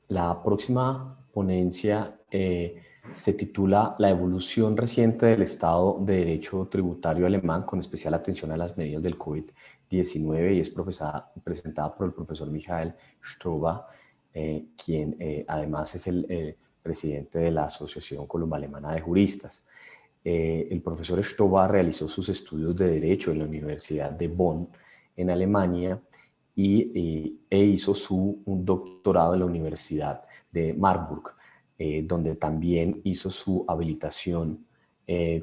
La próxima ponencia se titula La evolución reciente del Estado de Derecho Tributario alemán, con especial atención a las medidas del COVID-19, y es presentada por el profesor Michael Strohbach, quien además es el presidente de la Asociación Colombo-Alemana de Juristas. El profesor Strohbach realizó sus estudios de Derecho en la Universidad de Bonn, en Alemania, e hizo un doctorado en la Universidad de Marburg, donde también hizo su habilitación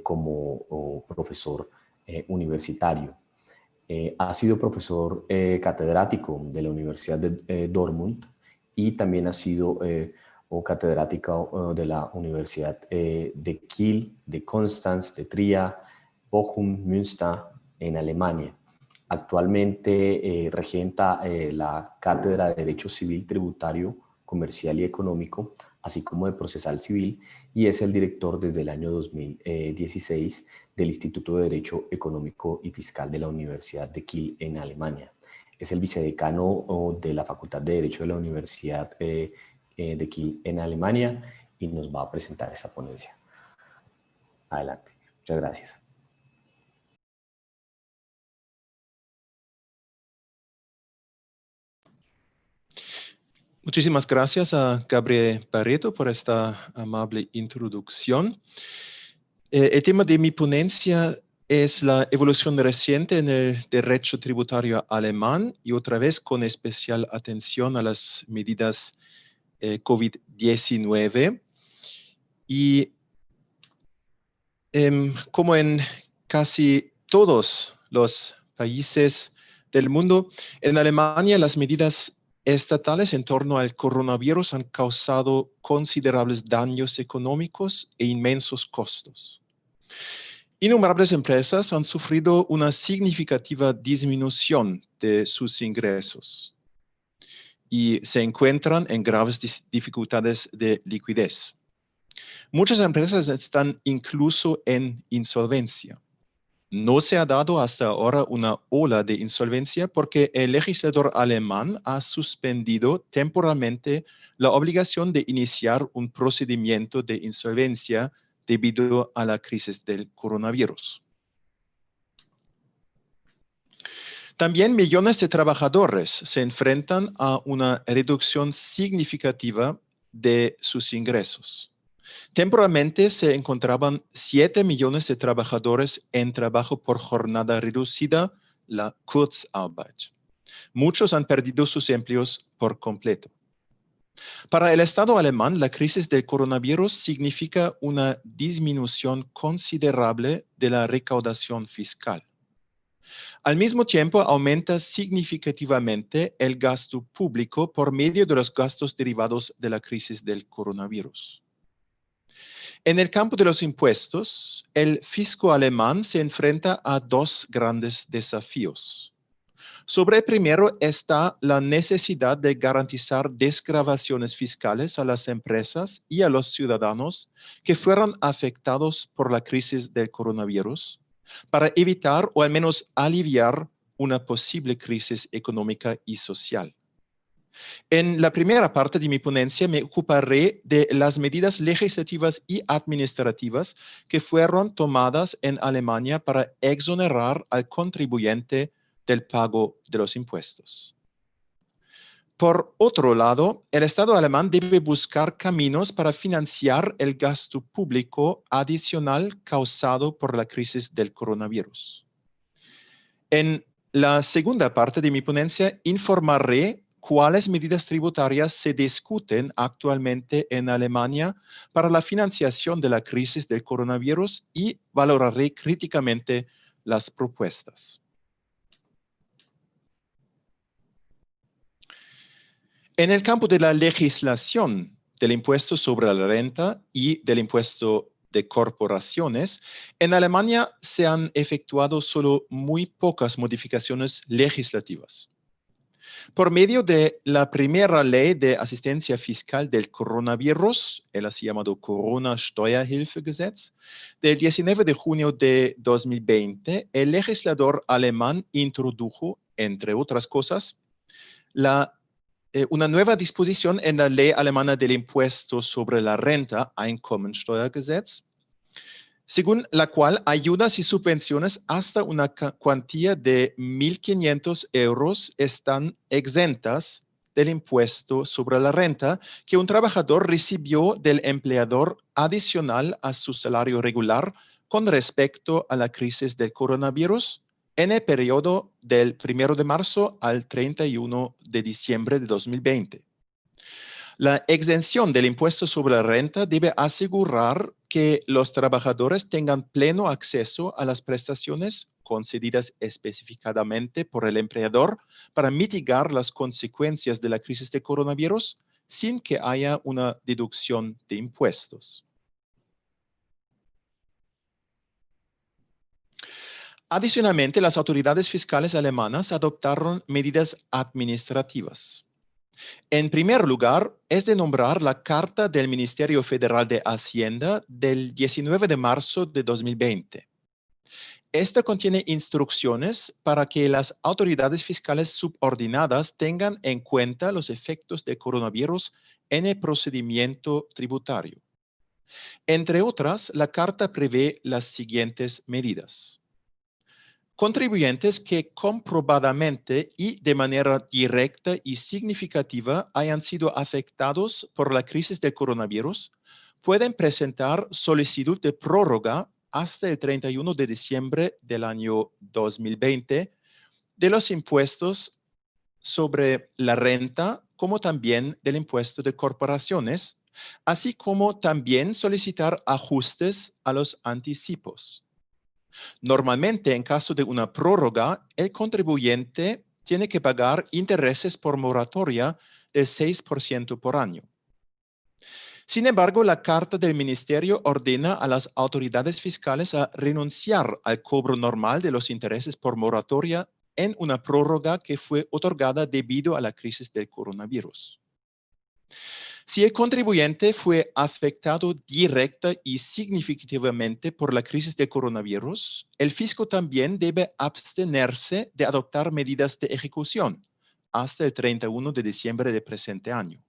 como profesor universitario. Ha sido profesor catedrático de la Universidad de Dortmund, y también ha sido catedrático de la Universidad de Kiel, de Konstanz, de Trier, Bochum, Münster, en Alemania. Actualmente regenta la Cátedra de Derecho Civil, Tributario, Comercial y Económico, así como de Procesal Civil, y es el director desde el año 2016 del Instituto de Derecho Económico y Fiscal de la Universidad de Kiel, en Alemania. Es el vicedecano de la Facultad de Derecho de la Universidad de Kiel, en Alemania, y nos va a presentar esta ponencia. Adelante. Muchas gracias. Muchísimas gracias a Gabriel Barreto por esta amable introducción. El tema de mi ponencia es la evolución reciente en el derecho tributario alemán, y otra vez con especial atención a las medidas COVID-19. Y como en casi todos los países del mundo, en Alemania las medidas estatales en torno al coronavirus han causado considerables daños económicos e inmensos costos. Innumerables empresas han sufrido una significativa disminución de sus ingresos y se encuentran en graves dificultades de liquidez. Muchas empresas están incluso en insolvencia. No se ha dado hasta ahora una ola de insolvencia porque el legislador alemán ha suspendido temporalmente la obligación de iniciar un procedimiento de insolvencia debido a la crisis del coronavirus. También millones de trabajadores se enfrentan a una reducción significativa de sus ingresos. Temporalmente se encontraban 7 millones de trabajadores en trabajo por jornada reducida, la Kurzarbeit. Muchos han perdido sus empleos por completo. Para el Estado alemán, la crisis del coronavirus significa una disminución considerable de la recaudación fiscal. Al mismo tiempo, aumenta significativamente el gasto público por medio de los gastos derivados de la crisis del coronavirus. En el campo de los impuestos, el fisco alemán se enfrenta a dos grandes desafíos. Sobre el primero está la necesidad de garantizar desgravaciones fiscales a las empresas y a los ciudadanos que fueron afectados por la crisis del coronavirus, para evitar o al menos aliviar una posible crisis económica y social. En la primera parte de mi ponencia me ocuparé de las medidas legislativas y administrativas que fueron tomadas en Alemania para exonerar al contribuyente del pago de los impuestos. Por otro lado, el Estado alemán debe buscar caminos para financiar el gasto público adicional causado por la crisis del coronavirus. En la segunda parte de mi ponencia informaré cuáles medidas tributarias se discuten actualmente en Alemania para la financiación de la crisis del coronavirus y valoraré críticamente las propuestas. En el campo de la legislación del impuesto sobre la renta y del impuesto de corporaciones, en Alemania se han efectuado solo muy pocas modificaciones legislativas. Por medio de la primera ley de asistencia fiscal del coronavirus, el así llamado Corona-Steuerhilfegesetz, del 19 de junio de 2020, el legislador alemán introdujo, entre otras cosas, la una nueva disposición en la ley alemana del impuesto sobre la renta, Einkommensteuergesetz, según la cual ayudas y subvenciones hasta una cuantía de 1.500 euros están exentas del impuesto sobre la renta que un trabajador recibió del empleador adicional a su salario regular con respecto a la crisis del coronavirus en el periodo del 1 de marzo al 31 de diciembre de 2020. La exención del impuesto sobre la renta debe asegurar que los trabajadores tengan pleno acceso a las prestaciones concedidas específicamente por el empleador para mitigar las consecuencias de la crisis de coronavirus sin que haya una deducción de impuestos. Adicionalmente, las autoridades fiscales alemanas adoptaron medidas administrativas. En primer lugar, es de nombrar la Carta del Ministerio Federal de Hacienda del 19 de marzo de 2020. Esta contiene instrucciones para que las autoridades fiscales subordinadas tengan en cuenta los efectos del coronavirus en el procedimiento tributario. Entre otras, la Carta prevé las siguientes medidas. Contribuyentes que comprobadamente y de manera directa y significativa hayan sido afectados por la crisis del coronavirus pueden presentar solicitud de prórroga hasta el 31 de diciembre del año 2020 de los impuestos sobre la renta, como también del impuesto de corporaciones, así como también solicitar ajustes a los anticipos. Normalmente, en caso de una prórroga, el contribuyente tiene que pagar intereses por moratoria del 6% por año. Sin embargo, la Carta del Ministerio ordena a las autoridades fiscales a renunciar al cobro normal de los intereses por moratoria en una prórroga que fue otorgada debido a la crisis del coronavirus. Si el contribuyente fue afectado directa y significativamente por la crisis de coronavirus, el fisco también debe abstenerse de adoptar medidas de ejecución hasta el 31 de diciembre del presente año,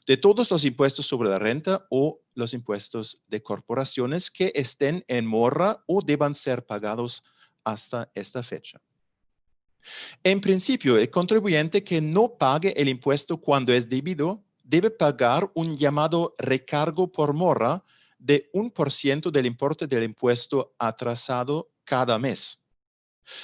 de todos los impuestos sobre la renta o los impuestos de corporaciones que estén en mora o deban ser pagados hasta esta fecha. En principio, el contribuyente que no pague el impuesto cuando es debido debe pagar un llamado recargo por mora de 1% del importe del impuesto atrasado cada mes.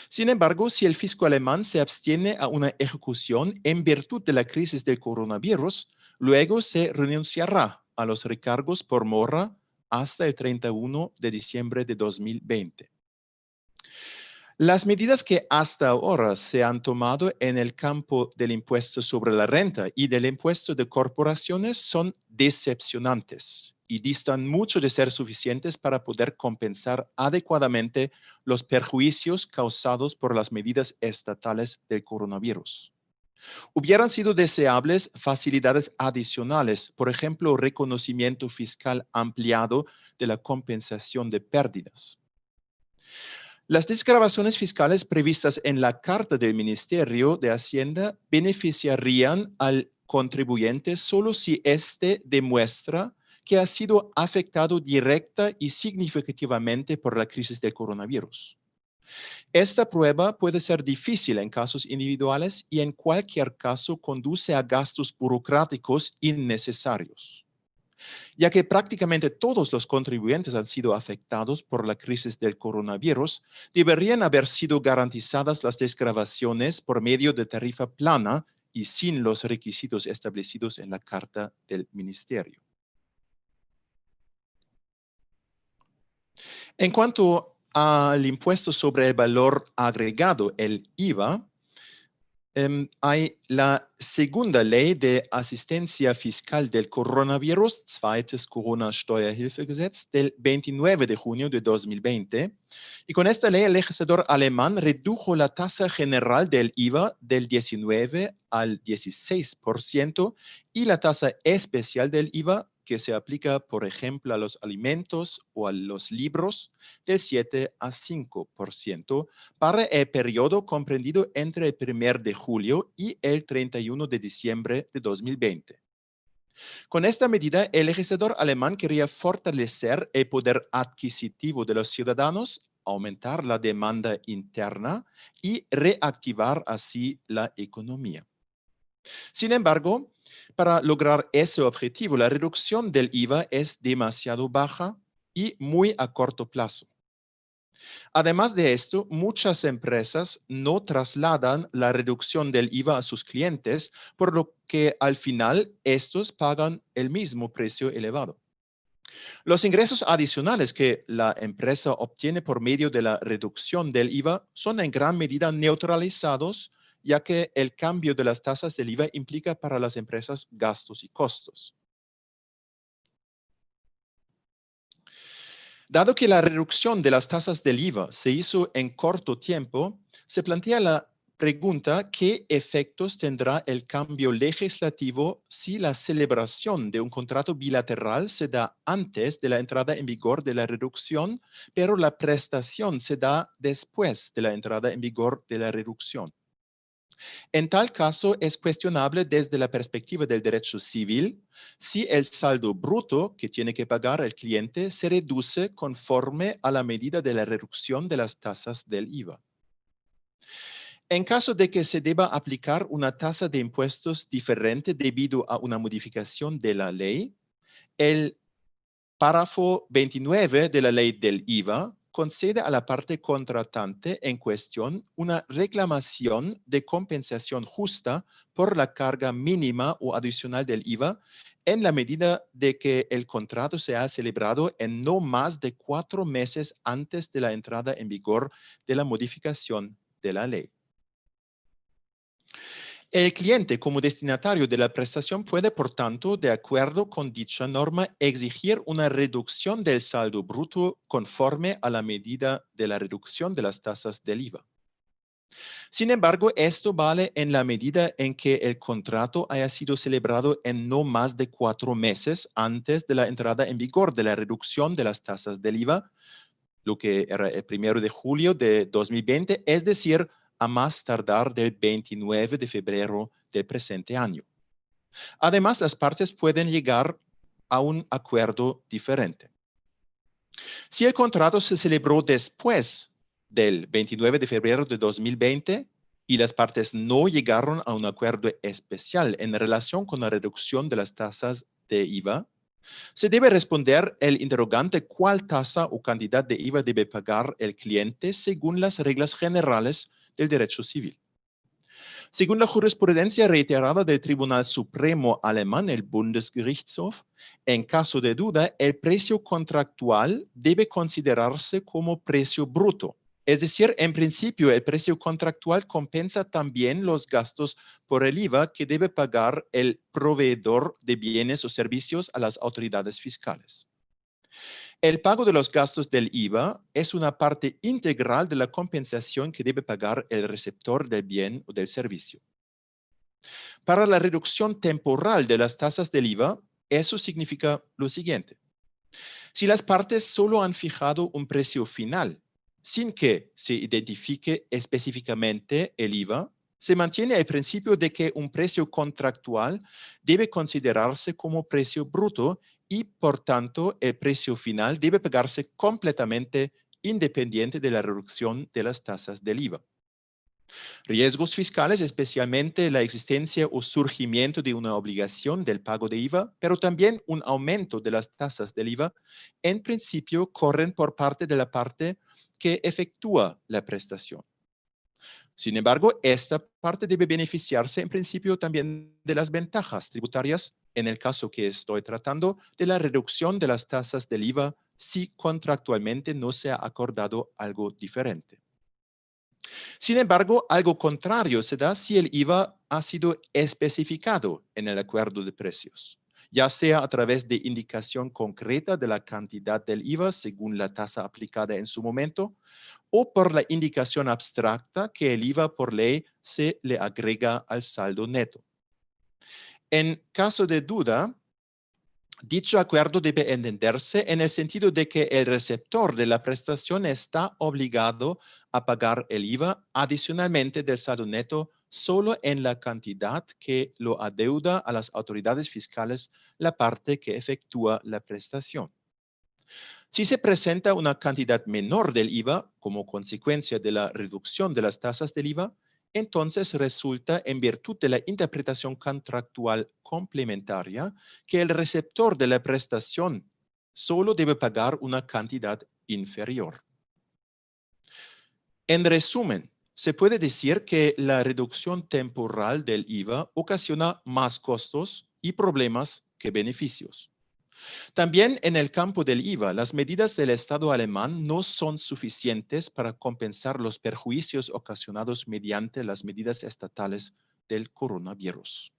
Sin embargo, si el fisco alemán se abstiene a una ejecución en virtud de la crisis del coronavirus, luego se renunciará a los recargos por mora hasta el 31 de diciembre de 2020. Las medidas que hasta ahora se han tomado en el campo del impuesto sobre la renta y del impuesto de corporaciones son decepcionantes y distan mucho de ser suficientes para poder compensar adecuadamente los perjuicios causados por las medidas estatales del coronavirus. Hubieran sido deseables facilidades adicionales, por ejemplo, reconocimiento fiscal ampliado de la compensación de pérdidas. Las desgravaciones fiscales previstas en la Carta del Ministerio de Hacienda beneficiarían al contribuyente solo si éste demuestra que ha sido afectado directa y significativamente por la crisis del coronavirus. Esta prueba puede ser difícil en casos individuales y en cualquier caso conduce a gastos burocráticos innecesarios. Ya que prácticamente todos los contribuyentes han sido afectados por la crisis del coronavirus, deberían haber sido garantizadas las desgravaciones por medio de tarifa plana y sin los requisitos establecidos en la Carta del Ministerio. En cuanto al impuesto sobre el valor agregado, el IVA, hay la segunda ley de asistencia fiscal del coronavirus, zweites Corona-Steuerhilfegesetz, del 29 de junio de 2020. Y con esta ley, el legislador alemán redujo la tasa general del IVA del 19 al 16% y la tasa especial del IVA que se aplica, por ejemplo, a los alimentos o a los libros, del 7 a 5% para el periodo comprendido entre el 1 de julio y el 31 de diciembre de 2020. Con esta medida, el legislador alemán quería fortalecer el poder adquisitivo de los ciudadanos, aumentar la demanda interna y reactivar así la economía. Sin embargo, para lograr ese objetivo, la reducción del IVA es demasiado baja y muy a corto plazo. Además de esto, muchas empresas no trasladan la reducción del IVA a sus clientes, por lo que al final estos pagan el mismo precio elevado. Los ingresos adicionales que la empresa obtiene por medio de la reducción del IVA son en gran medida neutralizados, ya que el cambio de las tasas del IVA implica para las empresas gastos y costos. Dado que la reducción de las tasas del IVA se hizo en corto tiempo, se plantea la pregunta: ¿qué efectos tendrá el cambio legislativo si la celebración de un contrato bilateral se da antes de la entrada en vigor de la reducción, pero la prestación se da después de la entrada en vigor de la reducción? En tal caso, es cuestionable desde la perspectiva del derecho civil si el saldo bruto que tiene que pagar el cliente se reduce conforme a la medida de la reducción de las tasas del IVA. En caso de que se deba aplicar una tasa de impuestos diferente debido a una modificación de la ley, el párrafo 29 de la ley del IVA concede a la parte contratante en cuestión una reclamación de compensación justa por la carga mínima o adicional del IVA en la medida de que el contrato se ha celebrado en no más de 4 meses antes de la entrada en vigor de la modificación de la ley. El cliente, como destinatario de la prestación, puede, por tanto, de acuerdo con dicha norma, exigir una reducción del saldo bruto conforme a la medida de la reducción de las tasas del IVA. Sin embargo, esto vale en la medida en que el contrato haya sido celebrado en no más de 4 meses antes de la entrada en vigor de la reducción de las tasas del IVA, lo que era el 1 de julio de 2020, es decir, a más tardar del 29 de febrero del presente año. Además, las partes pueden llegar a un acuerdo diferente. Si el contrato se celebró después del 29 de febrero de 2020 y las partes no llegaron a un acuerdo especial en relación con la reducción de las tasas de IVA, se debe responder el interrogante: ¿cuál tasa o cantidad de IVA debe pagar el cliente según las reglas generales del derecho civil? Según la jurisprudencia reiterada del Tribunal Supremo alemán, el Bundesgerichtshof, en caso de duda, el precio contractual debe considerarse como precio bruto. Es decir, en principio, el precio contractual compensa también los gastos por el IVA que debe pagar el proveedor de bienes o servicios a las autoridades fiscales. El pago de los gastos del IVA es una parte integral de la compensación que debe pagar el receptor del bien o del servicio. Para la reducción temporal de las tasas del IVA, eso significa lo siguiente: si las partes solo han fijado un precio final, sin que se identifique específicamente el IVA, se mantiene el principio de que un precio contractual debe considerarse como precio bruto y, por tanto, el precio final debe pagarse completamente independiente de la reducción de las tasas del IVA. Riesgos fiscales, especialmente la existencia o surgimiento de una obligación del pago de IVA, pero también un aumento de las tasas del IVA, en principio corren por parte de la parte que efectúa la prestación. Sin embargo, esta parte debe beneficiarse en principio también de las ventajas tributarias, en el caso que estoy tratando, de la reducción de las tasas del IVA si contractualmente no se ha acordado algo diferente. Sin embargo, algo contrario se da si el IVA ha sido especificado en el acuerdo de precios, ya sea a través de indicación concreta de la cantidad del IVA según la tasa aplicada en su momento, o por la indicación abstracta que el IVA por ley se le agrega al saldo neto. En caso de duda, Dicho acuerdo debe entenderse en el sentido de que el receptor de la prestación está obligado a pagar el IVA adicionalmente del saldo neto solo en la cantidad que lo adeuda a las autoridades fiscales la parte que efectúa la prestación. Si se presenta una cantidad menor del IVA como consecuencia de la reducción de las tasas del IVA, entonces resulta, en virtud de la interpretación contractual complementaria, que el receptor de la prestación solo debe pagar una cantidad inferior. En resumen, se puede decir que la reducción temporal del IVA ocasiona más costos y problemas que beneficios. También en el campo del IVA, las medidas del Estado alemán no son suficientes para compensar los perjuicios ocasionados mediante las medidas estatales del coronavirus.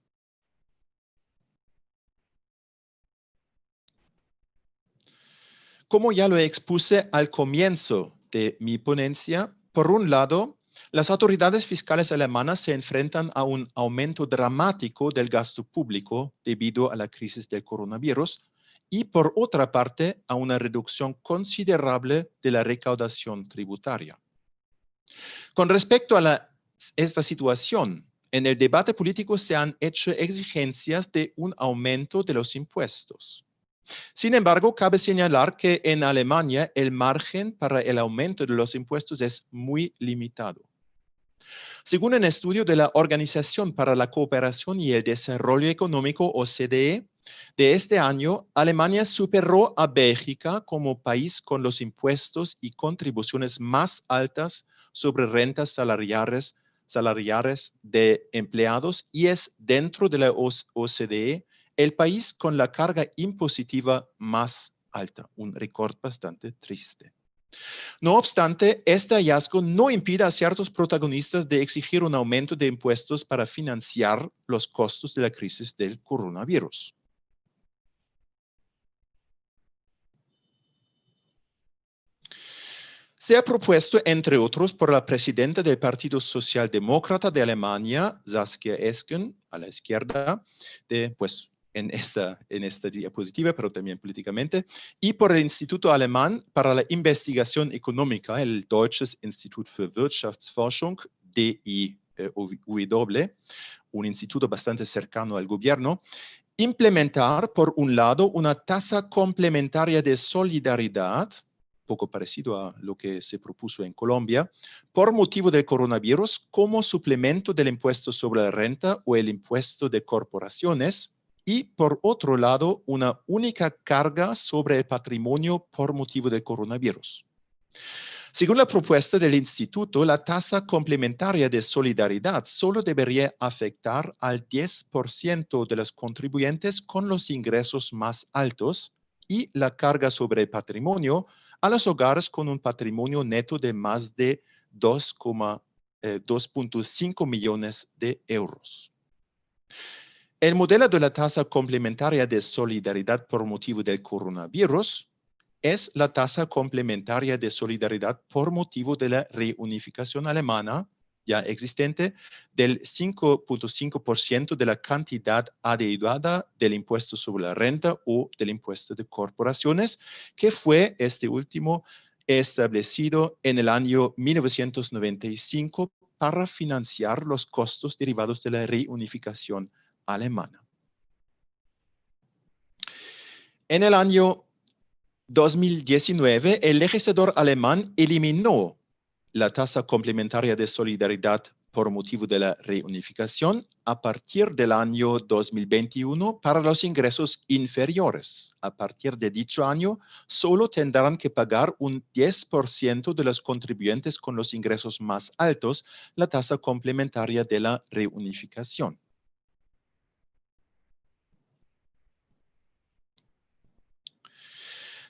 Como ya lo expuse al comienzo de mi ponencia, por un lado, las autoridades fiscales alemanas se enfrentan a un aumento dramático del gasto público debido a la crisis del coronavirus, y por otra parte, a una reducción considerable de la recaudación tributaria. Con respecto a esta situación, en el debate político se han hecho exigencias de un aumento de los impuestos. Sin embargo, cabe señalar que en Alemania el margen para el aumento de los impuestos es muy limitado. Según un estudio de la Organización para la Cooperación y el Desarrollo Económico, OCDE, de este año, Alemania superó a Bélgica como país con los impuestos y contribuciones más altas sobre rentas salariales de empleados y es, dentro de la OCDE, el país con la carga impositiva más alta, un récord bastante triste. No obstante, este hallazgo no impide a ciertos protagonistas de exigir un aumento de impuestos para financiar los costos de la crisis del coronavirus. Se ha propuesto, entre otros, por la presidenta del Partido Socialdemócrata de Alemania, Saskia Esken, a la izquierda, en esta diapositiva, pero también políticamente, y por el Instituto Alemán para la Investigación Económica, el Deutsches Institut für Wirtschaftsforschung, DIW, un instituto bastante cercano al gobierno, implementar, por un lado, una tasa complementaria de solidaridad, poco parecido a lo que se propuso en Colombia, por motivo del coronavirus como suplemento del impuesto sobre la renta o el impuesto de corporaciones, y por otro lado, una única carga sobre el patrimonio por motivo del coronavirus. Según la propuesta del instituto, la tasa complementaria de solidaridad solo debería afectar al 10% de los contribuyentes con los ingresos más altos y la carga sobre el patrimonio a los hogares con un patrimonio neto de más de 2,5 millones de euros. El modelo de la tasa complementaria de solidaridad por motivo del coronavirus es la tasa complementaria de solidaridad por motivo de la reunificación alemana ya existente del 5,5% de la cantidad adeudada del impuesto sobre la renta o del impuesto de corporaciones, que fue este último establecido en el año 1995 para financiar los costos derivados de la reunificación alemana. En el año 2019, el legislador alemán eliminó la tasa complementaria de solidaridad por motivo de la reunificación a partir del año 2021 para los ingresos inferiores. A partir de dicho año, solo tendrán que pagar un 10% de los contribuyentes con los ingresos más altos la tasa complementaria de la reunificación.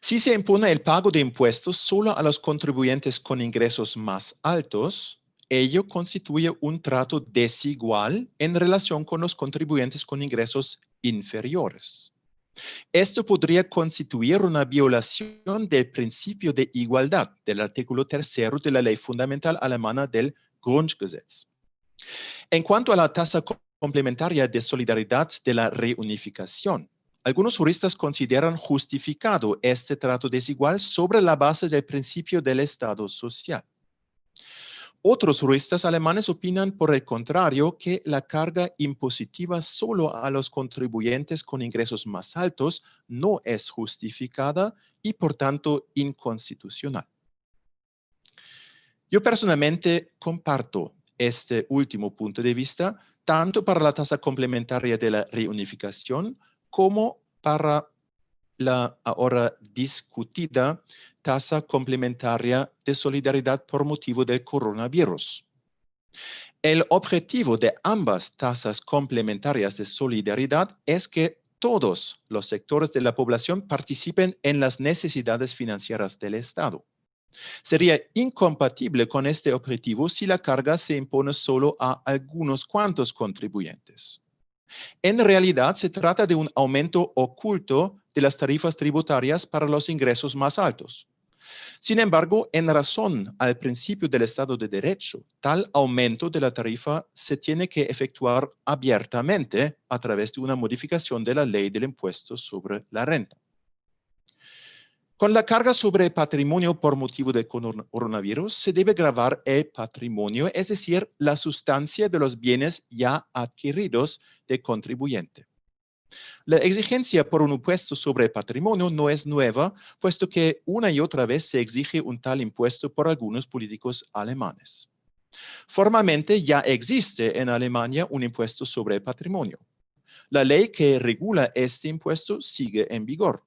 Si se impone el pago de impuestos solo a los contribuyentes con ingresos más altos, ello constituye un trato desigual en relación con los contribuyentes con ingresos inferiores. Esto podría constituir una violación del principio de igualdad del artículo 3 de la Ley Fundamental Alemana del Grundgesetz. En cuanto a la tasa complementaria de solidaridad de la reunificación, Algunos juristas consideran justificado este trato desigual sobre la base del principio del Estado social. Otros juristas alemanes opinan, por el contrario, que la carga impositiva solo a los contribuyentes con ingresos más altos no es justificada y, por tanto, inconstitucional. Yo personalmente comparto este último punto de vista, tanto para la tasa complementaria de la reunificación como para la ahora discutida tasa complementaria de solidaridad por motivo del coronavirus. El objetivo de ambas tasas complementarias de solidaridad es que todos los sectores de la población participen en las necesidades financieras del Estado. Sería incompatible con este objetivo si la carga se impone solo a algunos cuantos contribuyentes. En realidad, se trata de un aumento oculto de las tarifas tributarias para los ingresos más altos. Sin embargo, en razón al principio del Estado de Derecho, tal aumento de la tarifa se tiene que efectuar abiertamente a través de una modificación de la ley del impuesto sobre la renta. Con la carga sobre patrimonio por motivo del coronavirus, se debe gravar el patrimonio, es decir, la sustancia de los bienes ya adquiridos del contribuyente. La exigencia por un impuesto sobre el patrimonio no es nueva, puesto que una y otra vez se exige un tal impuesto por algunos políticos alemanes. Formalmente ya existe en Alemania un impuesto sobre el patrimonio. La ley que regula este impuesto sigue en vigor.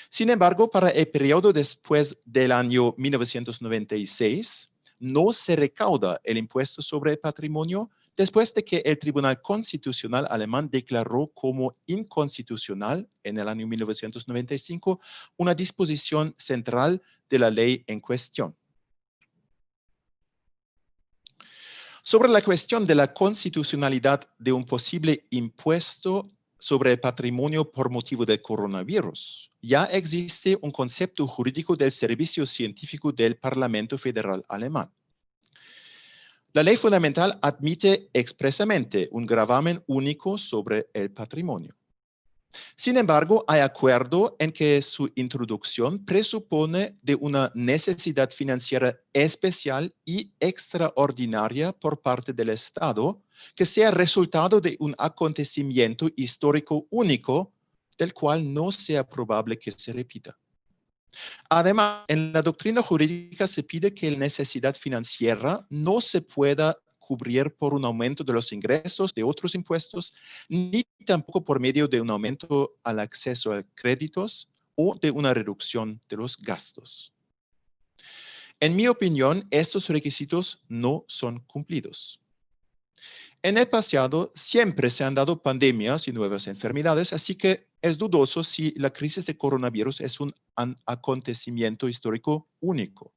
Sin embargo, para el periodo después del año 1996, no se recauda el impuesto sobre el patrimonio después de que el Tribunal Constitucional alemán declaró como inconstitucional en el año 1995 una disposición central de la ley en cuestión. Sobre la cuestión de la constitucionalidad de un posible impuesto sobre el patrimonio por motivo del coronavirus, ya existe un concepto jurídico del Servicio Científico del Parlamento Federal Alemán. La ley fundamental admite expresamente un gravamen único sobre el patrimonio. Sin embargo, hay acuerdo en que su introducción presupone de una necesidad financiera especial y extraordinaria por parte del Estado, que sea resultado de un acontecimiento histórico único, del cual no sea probable que se repita. Además, en la doctrina jurídica se pide que la necesidad financiera no se pueda cubrir por un aumento de los ingresos de otros impuestos, ni tampoco por medio de un aumento al acceso a créditos o de una reducción de los gastos. En mi opinión, estos requisitos no son cumplidos. En el pasado siempre se han dado pandemias y nuevas enfermedades, así que es dudoso si la crisis de coronavirus es un acontecimiento histórico único.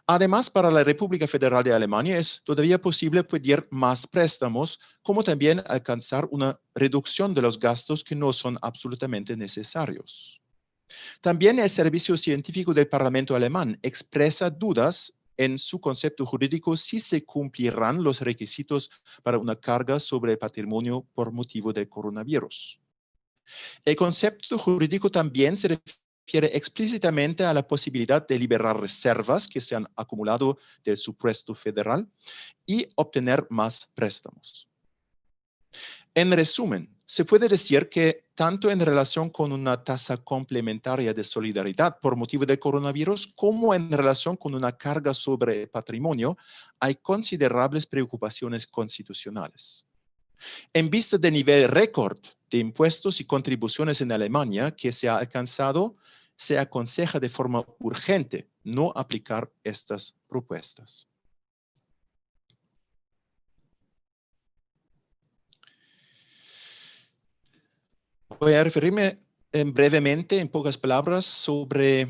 Además, para la República Federal de Alemania es todavía posible pedir más préstamos, como también alcanzar una reducción de los gastos que no son absolutamente necesarios. También el Servicio Científico del Parlamento Alemán expresa dudas en su concepto jurídico si se cumplirán los requisitos para una carga sobre el patrimonio por motivo del coronavirus. El concepto jurídico también se refiere explícitamente a la posibilidad de liberar reservas que se han acumulado del supuesto federal y obtener más préstamos. En resumen, se puede decir que tanto en relación con una tasa complementaria de solidaridad por motivo del coronavirus como en relación con una carga sobre el patrimonio, hay considerables preocupaciones constitucionales. En vista del nivel récord de impuestos y contribuciones en Alemania que se ha alcanzado, se aconseja de forma urgente no aplicar estas propuestas. Voy a referirme brevemente, en pocas palabras, sobre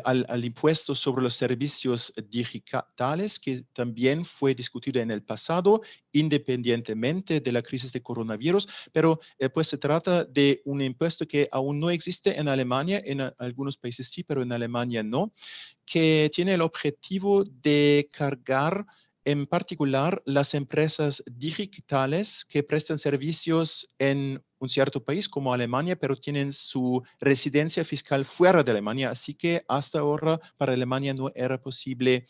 al impuesto sobre los servicios digitales, que también fue discutido en el pasado, independientemente de la crisis de coronavirus, pero pues se trata de un impuesto que aún no existe en Alemania, en algunos países sí, pero en Alemania no, que tiene el objetivo de cargar en particular las empresas digitales que prestan servicios en un cierto país como Alemania, pero tienen su residencia fiscal fuera de Alemania, así que hasta ahora para Alemania no era posible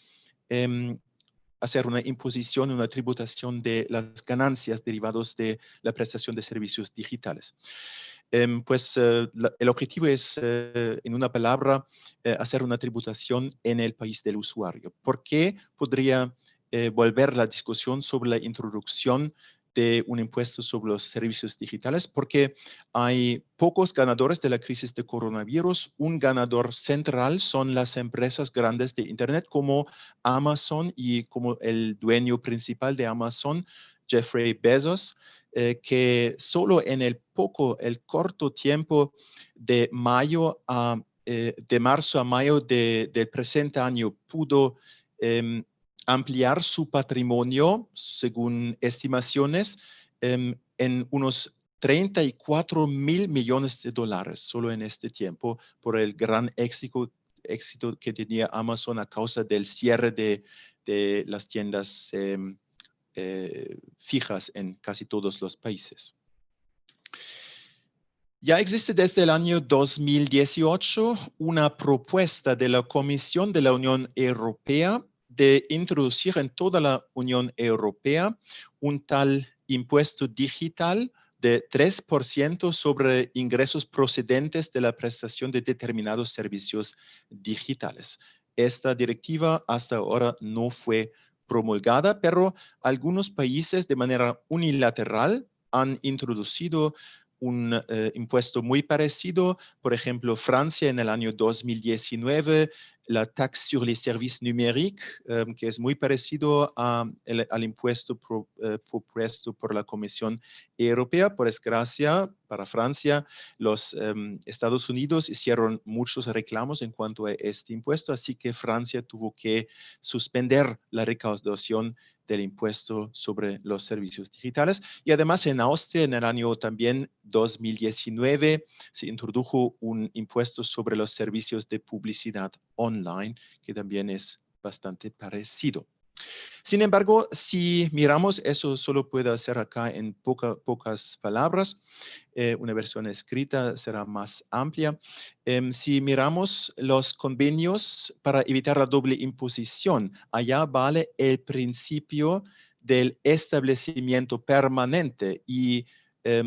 hacer una imposición, una tributación de las ganancias derivadas de la prestación de servicios digitales. El objetivo es, en una palabra, hacer una tributación en el país del usuario. ¿Por qué podría volver la discusión sobre la introducción de un impuesto sobre los servicios digitales? Porque hay pocos ganadores de la crisis de coronavirus. Un ganador central son las empresas grandes de Internet como Amazon y como el dueño principal de Amazon, Jeffrey Bezos, que solo en el corto tiempo de marzo a mayo del presente año pudo ampliar su patrimonio, según estimaciones, en unos 34.000 millones de dólares solo en este tiempo por el gran éxito que tenía Amazon a causa del cierre de las tiendas fijas en casi todos los países. Ya existe desde el año 2018 una propuesta de la Comisión de la Unión Europea de introducir en toda la Unión Europea un tal impuesto digital de 3% sobre ingresos procedentes de la prestación de determinados servicios digitales. Esta directiva hasta ahora no fue promulgada, pero algunos países de manera unilateral han introducido un impuesto muy parecido. Por ejemplo, Francia en el año 2019, la taxe sur les services numériques, que es muy parecido al impuesto propuesto por la Comisión Europea. Por desgracia, para Francia, los Estados Unidos hicieron muchos reclamos en cuanto a este impuesto, así que Francia tuvo que suspender la recaudación del impuesto sobre los servicios digitales. Y además en Austria, en el año también 2019, se introdujo un impuesto sobre los servicios de publicidad online, que también es bastante parecido. Sin embargo, si miramos, eso solo puedo hacer acá en pocas palabras. Una versión escrita será más amplia. Si miramos los convenios para evitar la doble imposición, allá vale el principio del establecimiento permanente y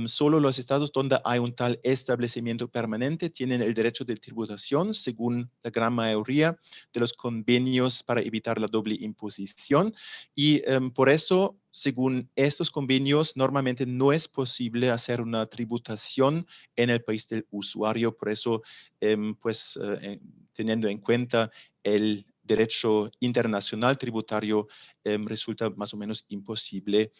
solo los estados donde hay un tal establecimiento permanente tienen el derecho de tributación, según la gran mayoría de los convenios para evitar la doble imposición. Y por eso, según estos convenios, normalmente no es posible hacer una tributación en el país del usuario. Por eso, teniendo en cuenta el derecho internacional tributario, resulta más o menos imposible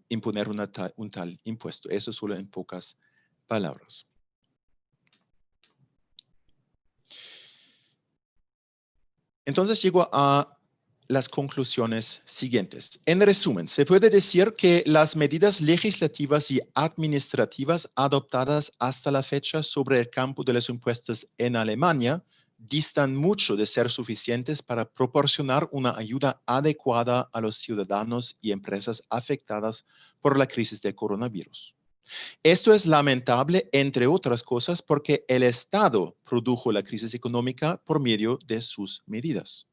imponer un tal impuesto. Eso solo en pocas palabras. Entonces llego a las conclusiones siguientes. En resumen, se puede decir que las medidas legislativas y administrativas adoptadas hasta la fecha sobre el campo de los impuestos en Alemania distan mucho de ser suficientes para proporcionar una ayuda adecuada a los ciudadanos y empresas afectadas por la crisis del coronavirus. Esto es lamentable, entre otras cosas, porque el Estado produjo la crisis económica por medio de sus medidas.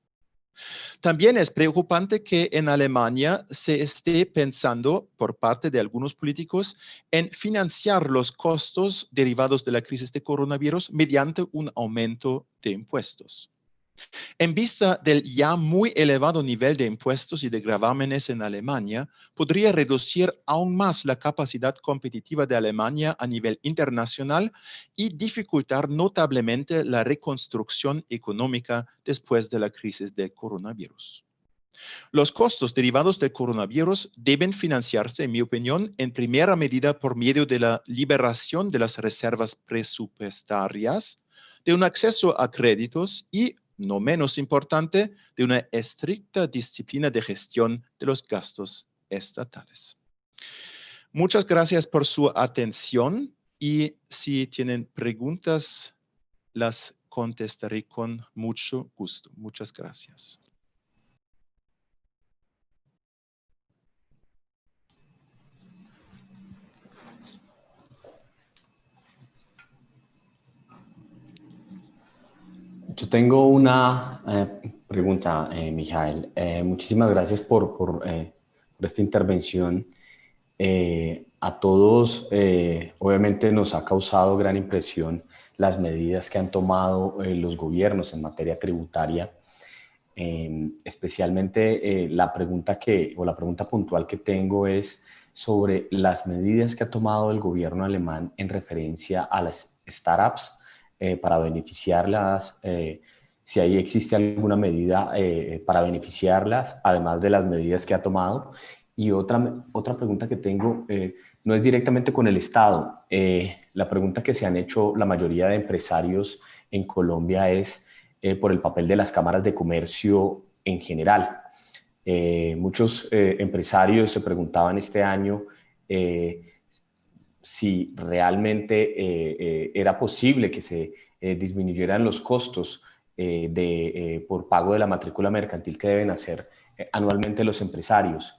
También es preocupante que en Alemania se esté pensando por parte de algunos políticos en financiar los costos derivados de la crisis de coronavirus mediante un aumento de impuestos. En vista del ya muy elevado nivel de impuestos y de gravámenes en Alemania, podría reducir aún más la capacidad competitiva de Alemania a nivel internacional y dificultar notablemente la reconstrucción económica después de la crisis del coronavirus. Los costos derivados del coronavirus deben financiarse, en mi opinión, en primera medida por medio de la liberación de las reservas presupuestarias, de un acceso a créditos y, no menos importante, de una estricta disciplina de gestión de los gastos estatales. Muchas gracias por su atención y si tienen preguntas, las contestaré con mucho gusto. Muchas gracias. Yo tengo una pregunta, Mijael. Muchísimas gracias por esta intervención. A todos, obviamente, nos ha causado gran impresión las medidas que han tomado los gobiernos en materia tributaria. Especialmente la pregunta puntual que tengo es sobre las medidas que ha tomado el gobierno alemán en referencia a las startups para beneficiarlas, si ahí existe alguna medida para beneficiarlas, además de las medidas que ha tomado. Y otra pregunta que tengo no es directamente con el Estado. La pregunta que se han hecho la mayoría de empresarios en Colombia es por el papel de las cámaras de comercio en general. Muchos empresarios se preguntaban este año si realmente era posible que se disminuyeran los costos por pago de la matrícula mercantil que deben hacer anualmente los empresarios.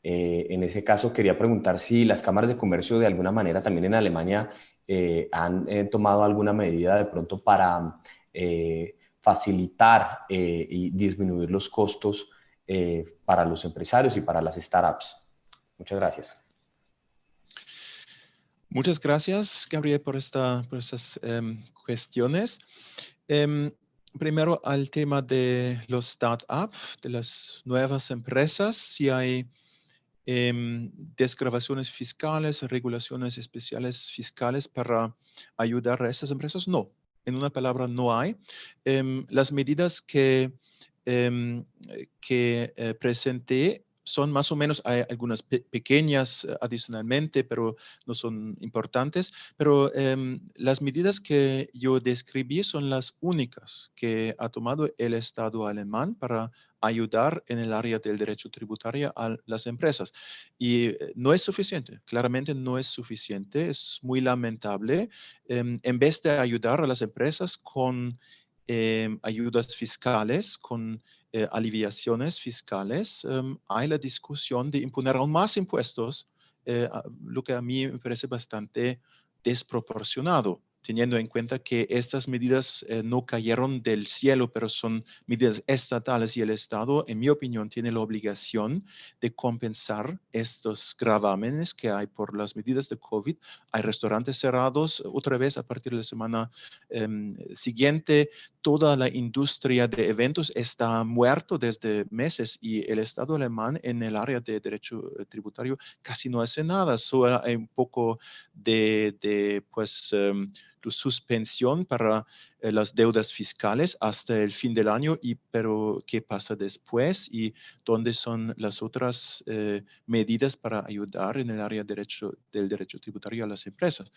En ese caso, quería preguntar si las cámaras de comercio de alguna manera también en Alemania han tomado alguna medida de pronto para facilitar y disminuir los costos para los empresarios y para las startups. Muchas gracias. Muchas gracias, Gabriel, por estas cuestiones. Primero al tema de los startups, de las nuevas empresas, si hay desgravaciones fiscales, regulaciones especiales fiscales para ayudar a estas empresas. No, en una palabra, no hay. Las medidas que presenté son más o menos, hay algunas pequeñas adicionalmente, pero no son importantes. Pero las medidas que yo describí son las únicas que ha tomado el Estado alemán para ayudar en el área del derecho tributario a las empresas. Y no es suficiente, claramente no es suficiente, es muy lamentable. En vez de ayudar a las empresas con ayudas fiscales, con aliviaciones fiscales, hay la discusión de imponer aún más impuestos, lo que a mí me parece bastante desproporcionado, teniendo en cuenta que estas medidas no cayeron del cielo, pero son medidas estatales y el Estado, en mi opinión, tiene la obligación de compensar estos gravámenes que hay por las medidas de COVID. Hay restaurantes cerrados otra vez a partir de la semana siguiente. Toda la industria de eventos está muerto desde meses y el Estado alemán en el área de derecho tributario casi no hace nada. Solo hay un poco de suspensión para las deudas fiscales hasta el fin del año, pero ¿qué pasa después? ¿Y dónde son las otras medidas para ayudar en el área del derecho tributario a las empresas?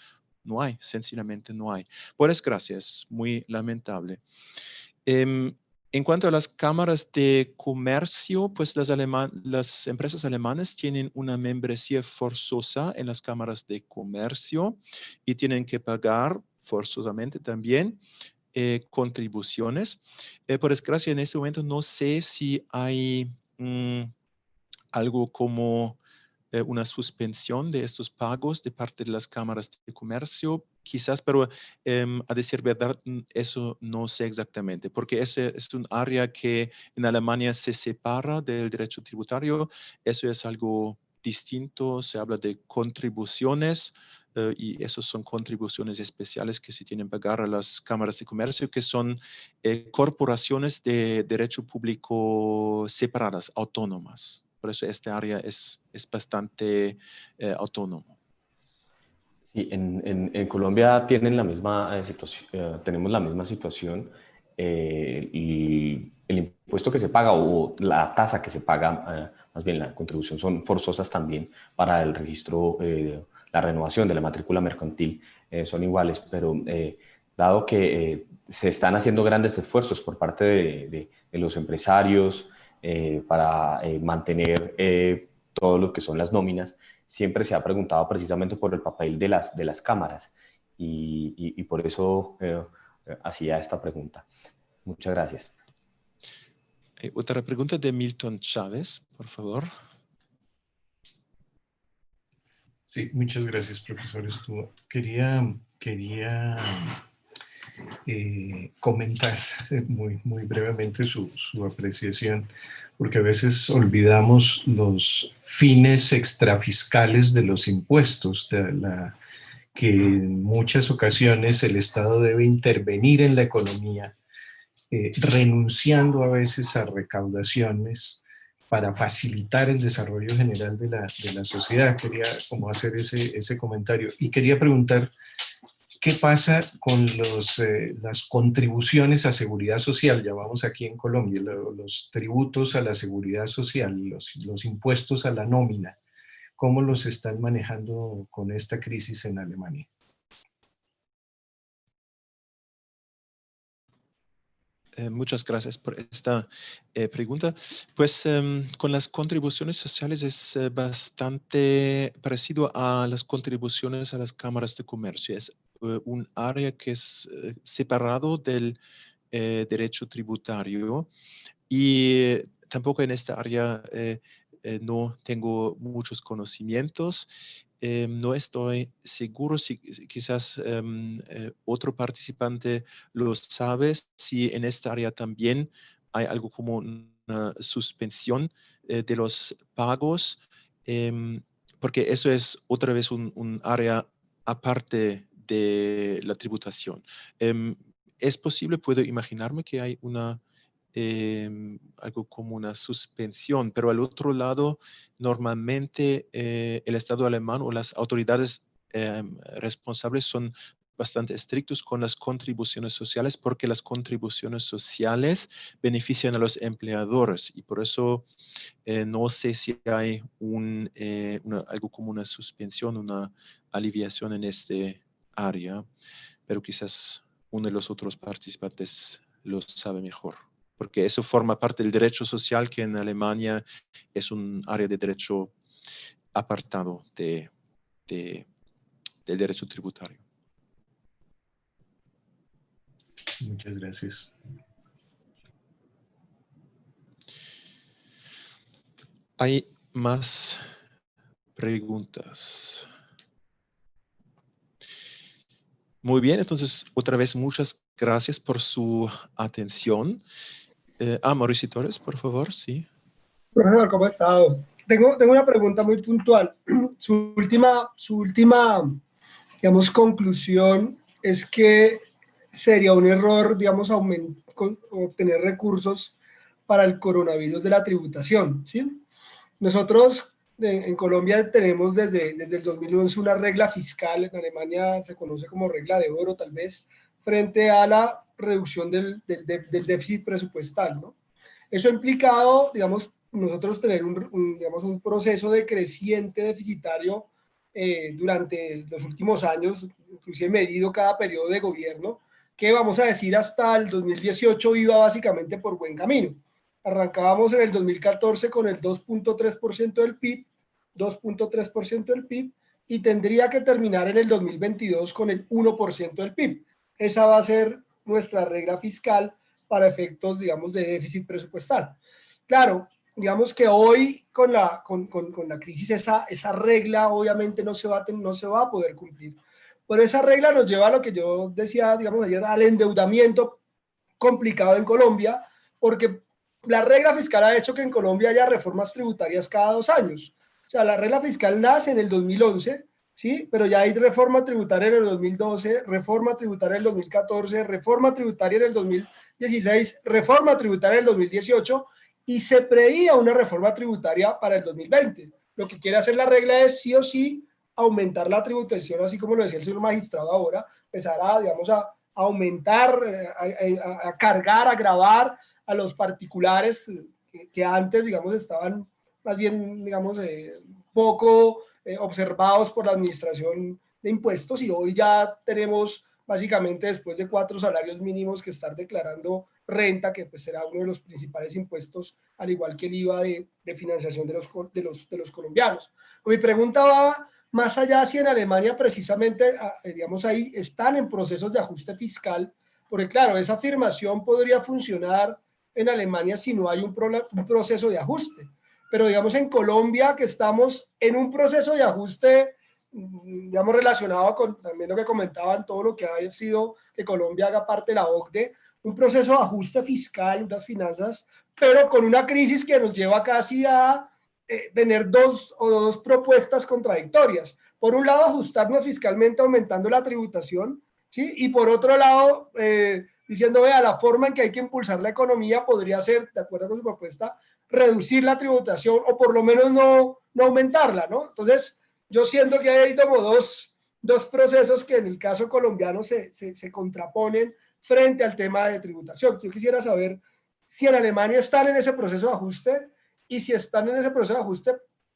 No hay, sencillamente no hay. Por desgracia, es muy lamentable. En cuanto a las cámaras de comercio, pues las empresas alemanas tienen una membresía forzosa en las cámaras de comercio y tienen que pagar forzosamente también contribuciones. Por desgracia, en este momento no sé si hay algo como una suspensión de estos pagos de parte de las cámaras de comercio, quizás, pero a decir verdad, eso no sé exactamente, porque ese es un área que en Alemania se separa del derecho tributario. Eso es algo distinto, se habla de contribuciones y esos son contribuciones especiales que se tienen que pagar a las cámaras de comercio, que son corporaciones de derecho público separadas, autónomas. Por eso esta área es bastante autónomo. Sí, en Colombia tienen la misma situación, tenemos la misma situación. Y el impuesto que se paga o la tasa que se paga, más bien la contribución, son forzosas también para el registro, la renovación de la matrícula mercantil, son iguales, pero dado que se están haciendo grandes esfuerzos por parte de los empresarios para mantener todo lo que son las nóminas, siempre se ha preguntado precisamente por el papel de las cámaras y por eso hacía esta pregunta. Muchas gracias. Otra pregunta de Milton Chávez, por favor. Sí, muchas gracias, profesor Estuvo. Quería comentar muy brevemente su apreciación, porque a veces olvidamos los fines extrafiscales de los impuestos, que en muchas ocasiones el Estado debe intervenir en la economía, renunciando a veces a recaudaciones para facilitar el desarrollo general de la sociedad. Quería como hacer ese comentario. Y quería preguntar, ¿qué pasa con las contribuciones a seguridad social? Llamamos aquí en Colombia los tributos a la seguridad social, los impuestos a la nómina. ¿Cómo los están manejando con esta crisis en Alemania? Muchas gracias por esta pregunta. Pues con las contribuciones sociales es bastante parecido a las contribuciones a las cámaras de comercio. Es un área que es separado del derecho tributario y tampoco en esta área no tengo muchos conocimientos. No estoy seguro si quizás otro participante lo sabe, si en esta área también hay algo como una suspensión de los pagos, porque eso es otra vez un área aparte de la tributación. Es posible, puedo imaginarme que hay algo como una suspensión, pero al otro lado, normalmente el Estado alemán o las autoridades responsables son bastante estrictos con las contribuciones sociales porque las contribuciones sociales benefician a los empleadores y por eso no sé si hay algo como una suspensión, una aliviación en este área, pero quizás uno de los otros participantes lo sabe mejor, porque eso forma parte del derecho social, que en Alemania es un área de derecho apartado del derecho tributario. Muchas gracias. ¿Hay más preguntas? Muy bien, entonces otra vez muchas gracias por su atención. Mauricio Torres, por favor, sí. Profesor, ¿cómo ha estado? Tengo una pregunta muy puntual. Su última, digamos, conclusión es que sería un error, digamos, obtener recursos para el coronavirus de la tributación, ¿sí? Nosotros en Colombia tenemos desde el 2011 una regla fiscal, en Alemania se conoce como regla de oro tal vez, frente a la reducción del déficit presupuestal, ¿no? Eso ha implicado, digamos, nosotros tener digamos, un proceso decreciente deficitario durante los últimos años, inclusive medido cada periodo de gobierno, que vamos a decir hasta el 2018 iba básicamente por buen camino. Arrancábamos en el 2014 con el 2.3% del PIB, 2.3% del PIB, y tendría que terminar en el 2022 con el 1% del PIB. Esa va a ser nuestra regla fiscal para efectos, digamos, de déficit presupuestal. Claro, digamos que hoy con la crisis esa regla obviamente no se va a poder cumplir. Por esa regla nos lleva a lo que yo decía, digamos, ayer, al endeudamiento complicado en Colombia, porque la regla fiscal ha hecho que en Colombia haya reformas tributarias cada 2 años. O sea, la regla fiscal nace en el 2011, ¿sí? Pero ya hay reforma tributaria en el 2012, reforma tributaria en el 2014, reforma tributaria en el 2016, reforma tributaria en el 2018, y se preía una reforma tributaria para el 2020. Lo que quiere hacer la regla es sí o sí aumentar la tributación, así como lo decía el señor magistrado ahora, empezar a, digamos, a aumentar, a cargar, a gravar a los particulares que antes, digamos, estaban más bien, digamos, poco observados por la administración de impuestos, y hoy ya tenemos básicamente, después de 4 salarios mínimos, que estar declarando renta, que pues será uno de los principales impuestos, al igual que el IVA de financiación de los colombianos. Mi pregunta va más allá, si en Alemania precisamente, digamos, ahí están en procesos de ajuste fiscal, porque claro, esa afirmación podría funcionar en Alemania si no hay un proceso de ajuste. Pero digamos en Colombia, que estamos en un proceso de ajuste digamos, relacionado con también lo que comentaban, todo lo que ha sido que Colombia haga parte de la OCDE, un proceso de ajuste fiscal, unas finanzas, pero con una crisis que nos lleva casi a tener dos propuestas contradictorias. Por un lado, ajustarnos fiscalmente aumentando la tributación, ¿sí? Y por otro lado, diciendo, vea, la forma en que hay que impulsar la economía podría ser, de acuerdo con su propuesta, reducir la tributación o por lo menos no aumentarla, ¿no? Entonces, yo siento que hay como dos procesos que en el caso colombiano se contraponen frente al tema de tributación. Yo quisiera saber si en Alemania están en ese proceso de ajuste y si están en ese proceso de ajuste,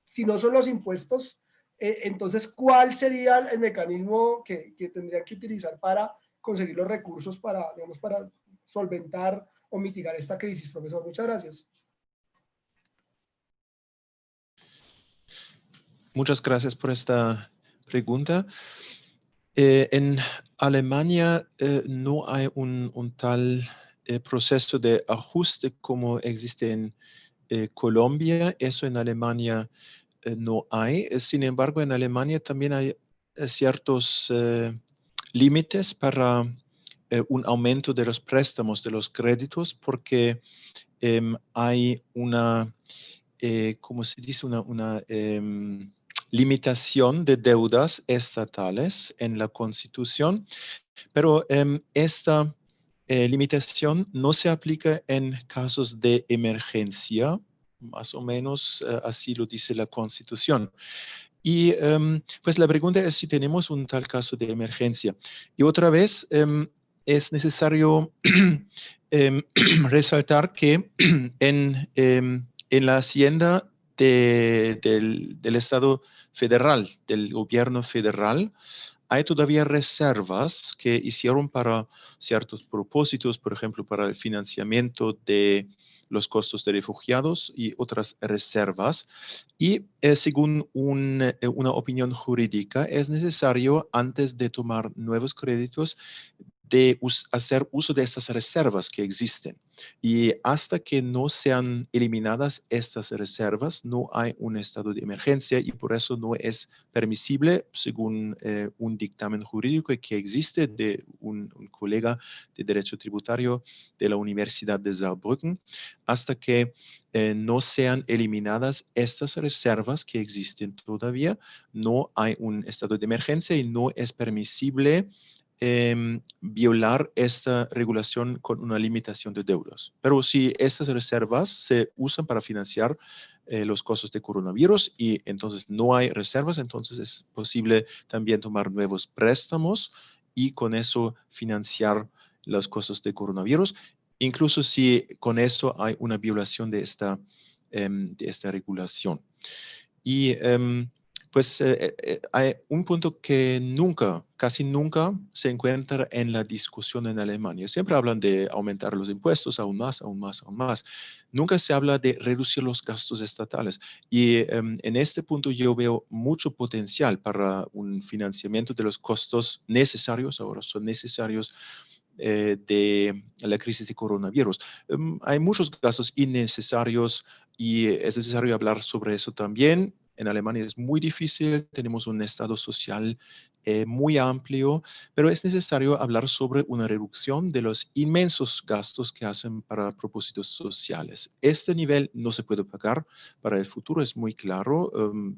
si no son los impuestos, entonces, ¿cuál sería el mecanismo que tendrían que utilizar para conseguir los recursos para, digamos, para solventar o mitigar esta crisis, profesor? Muchas gracias. Muchas gracias por esta pregunta. En Alemania no hay un tal proceso de ajuste como existe en Colombia. Eso en Alemania no hay. Sin embargo, en Alemania también hay ciertos límites para un aumento de los préstamos, de los créditos, porque hay una, ¿cómo se dice? Una limitación de deudas estatales en la Constitución, pero esta limitación no se aplica en casos de emergencia, más o menos así lo dice la Constitución. Y pues la pregunta es si tenemos un tal caso de emergencia. Y otra vez es necesario resaltar que en la hacienda del Estado federal, del gobierno federal, hay todavía reservas que hicieron para ciertos propósitos, por ejemplo, para el financiamiento de los costos de refugiados y otras reservas. Y según una opinión jurídica, es necesario, antes de tomar nuevos créditos, de hacer uso de estas reservas que existen. Y hasta que no sean eliminadas estas reservas, no hay un estado de emergencia y por eso no es permisible, según un dictamen jurídico que existe de un colega de Derecho Tributario de la Universidad de Saarbrücken, hasta que no sean eliminadas estas reservas que existen todavía, no hay un estado de emergencia y no es permisible violar esta regulación con una limitación de deudas. Pero si estas reservas se usan para financiar los costos de coronavirus y entonces no hay reservas, entonces es posible también tomar nuevos préstamos y con eso financiar los costos de coronavirus, incluso si con eso hay una violación de esta regulación. Y pues hay un punto que casi nunca se encuentra en la discusión en Alemania. Siempre hablan de aumentar los impuestos aún más, aún más, aún más. Nunca se habla de reducir los gastos estatales. Y en este punto yo veo mucho potencial para un financiamiento de los costos necesarios, ahora son necesarios, de la crisis de coronavirus. Hay muchos gastos innecesarios y es necesario hablar sobre eso también. En Alemania es muy difícil, tenemos un estado social muy amplio, pero es necesario hablar sobre una reducción de los inmensos gastos que hacen para propósitos sociales. Este nivel no se puede pagar para el futuro, es muy claro,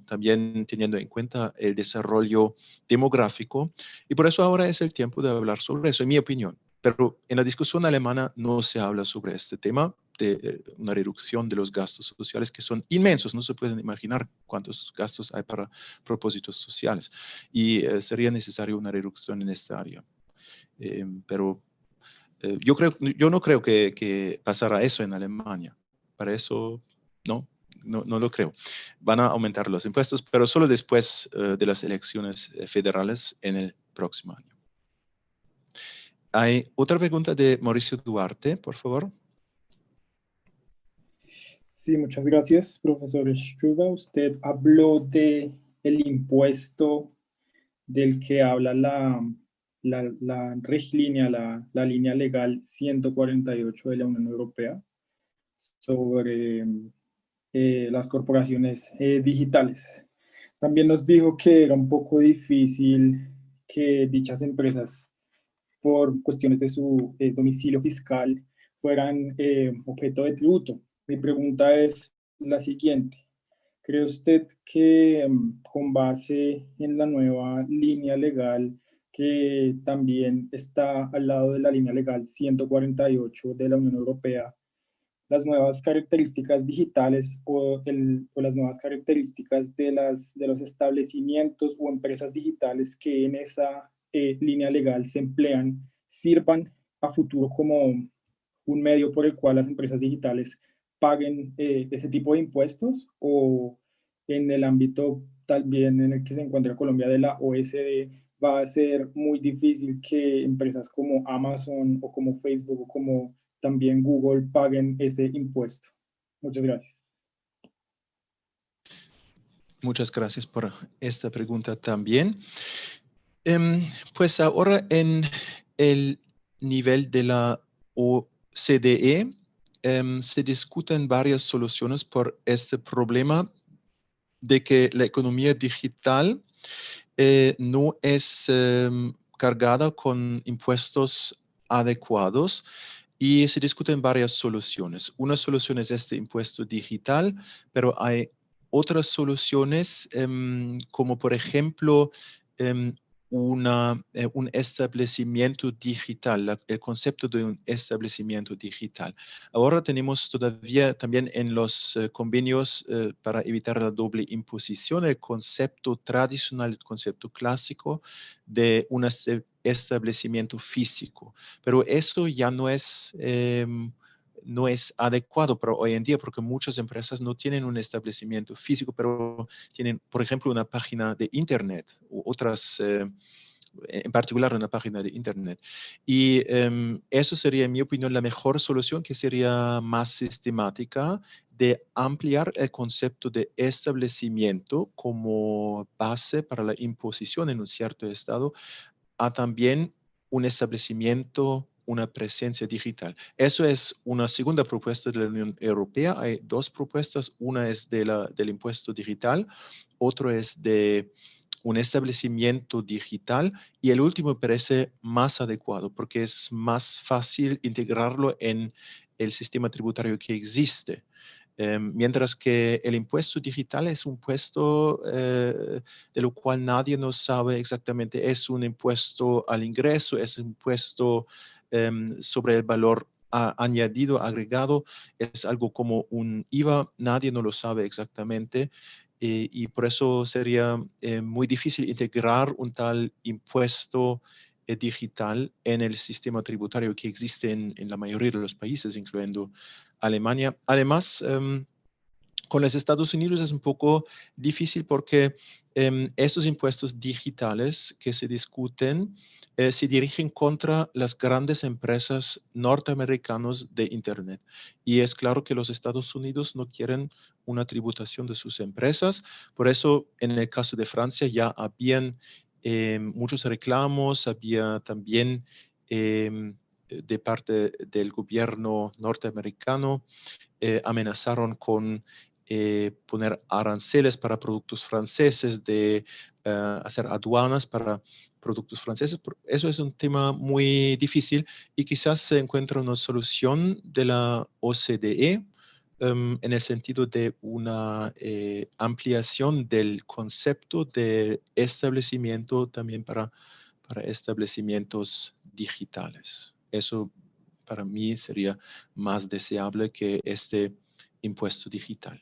también teniendo en cuenta el desarrollo demográfico, y por eso ahora es el tiempo de hablar sobre eso, en mi opinión. Pero en la discusión alemana no se habla sobre este tema de una reducción de los gastos sociales que son inmensos. No se pueden imaginar cuántos gastos hay para propósitos sociales. Y sería necesario una reducción en esta área. Pero yo no creo que pasará eso en Alemania. Para eso, no lo creo. Van a aumentar los impuestos, pero solo después de las elecciones federales en el próximo año. Hay otra pregunta de Mauricio Duarte, por favor. Sí, muchas gracias, profesor Struba. Usted habló de el impuesto del que habla la Richtlinie, la línea legal 148 de la Unión Europea sobre las corporaciones digitales. También nos dijo que era un poco difícil que dichas empresas, por cuestiones de su domicilio fiscal, fueran objeto de tributo. Mi pregunta es la siguiente. ¿Cree usted que con base en la nueva línea legal que también está al lado de la línea legal 148 de la Unión Europea, las nuevas características digitales o las nuevas características de los establecimientos o empresas digitales que en esa línea legal se emplean sirvan a futuro como un medio por el cual las empresas digitales paguen ese tipo de impuestos, o en el ámbito también en el que se encuentra Colombia de la OECD va a ser muy difícil que empresas como Amazon o como Facebook o como también Google paguen ese impuesto? Muchas gracias. Muchas gracias por esta pregunta también. Pues ahora en el nivel de la OCDE se discuten varias soluciones por este problema de que la economía digital no es cargada con impuestos adecuados, y se discuten varias soluciones. Una solución es este impuesto digital, pero hay otras soluciones como por ejemplo em, un establecimiento digital, el concepto de un establecimiento digital. Ahora tenemos todavía también en los convenios para evitar la doble imposición el concepto tradicional, el concepto clásico de un establecimiento físico, pero eso ya no es adecuado para hoy en día, porque muchas empresas no tienen un establecimiento físico, pero tienen, por ejemplo, una página de Internet u otras, en particular una página de Internet. Y eso sería, en mi opinión, la mejor solución, que sería más sistemática, de ampliar el concepto de establecimiento como base para la imposición en un cierto estado a también un establecimiento, una presencia digital. Eso es una segunda propuesta de la Unión Europea. Hay dos propuestas. Una es del impuesto digital, otro es de un establecimiento digital, y el último me parece más adecuado porque es más fácil integrarlo en el sistema tributario que existe. Mientras que el impuesto digital es un impuesto de lo cual nadie nos sabe exactamente. Es un impuesto al ingreso, es un impuesto sobre el valor añadido, agregado, es algo como un IVA, nadie no lo sabe exactamente. Y por eso sería muy difícil integrar un tal impuesto digital en el sistema tributario que existe en la mayoría de los países, incluyendo Alemania. Además, con los Estados Unidos es un poco difícil porque estos impuestos digitales que se discuten se dirigen contra las grandes empresas norteamericanas de Internet. Y es claro que los Estados Unidos no quieren una tributación de sus empresas. Por eso, en el caso de Francia, ya habían muchos reclamos, había también de parte del gobierno norteamericano, amenazaron con poner aranceles para productos franceses, de hacer aduanas para productos franceses. Eso es un tema muy difícil, y quizás se encuentra una solución de la OCDE en el sentido de una ampliación del concepto de establecimiento también para establecimientos digitales. Eso para mí sería más deseable que este impuesto digital.